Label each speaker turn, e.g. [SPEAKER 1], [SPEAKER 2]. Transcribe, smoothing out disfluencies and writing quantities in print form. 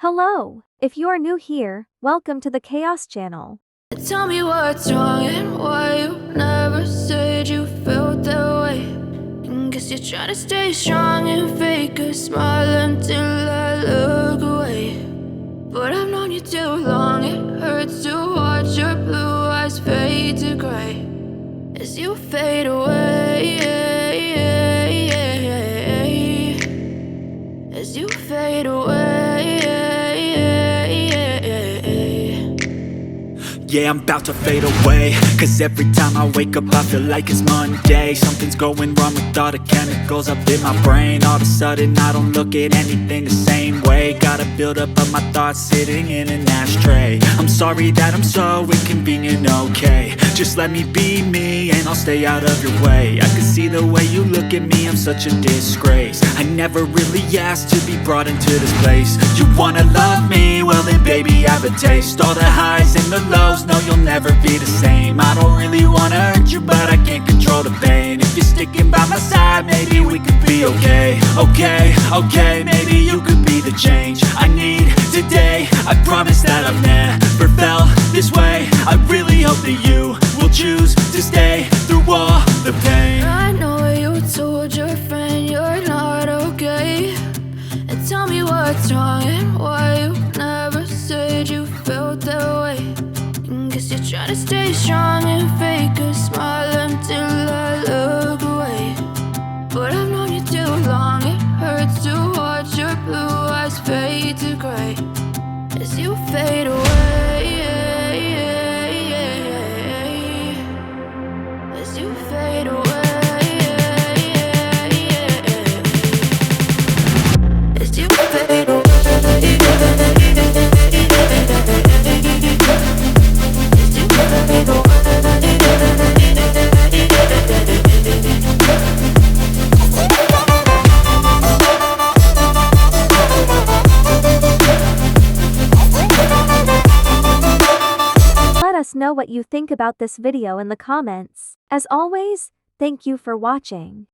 [SPEAKER 1] Hello! If you are new here, welcome to the Khaos channel.
[SPEAKER 2] Tell me what's wrong and why you never said you felt that way. Guess you're trying to stay strong and fake a smile until I look away. But I've known you too long, it hurts to watch your blue eyes fade to gray as you fade away. As you fade away.
[SPEAKER 3] Yeah, I'm about to fade away, cause every time I wake up I feel like it's Monday. Something's going wrong with all the chemicals up in my brain. All of a sudden I don't look at anything the same way. Gotta build up of my thoughts sitting in an ashtray. I'm sorry that I'm so inconvenient, okay. Just let me be me and I'll stay out of your way. I can see the way you look at me, I'm such a disgrace. I never really asked to be brought into this place. You wanna love me? Well then baby I have a taste. All the highs and the lows, no you'll never be the same. I don't really wanna hurt you but I can't control the pain. If you're sticking by my side maybe we could be okay. Okay, maybe you could be the change I need today. I promise that I've never felt this way. I really hope that you will choose to stay through all the pain.
[SPEAKER 2] I know you told your friend you're not okay, and tell me what's wrong and why you never said you felt that way. Guess you're trying to stay strong and fake a smile until I look away. But I've known you too long, it hurts to watch your blue eyes fade to gray as you fade away. As you fade away. As you fade away.
[SPEAKER 1] Let us know what you think about this video in the comments. As always, thank you for watching.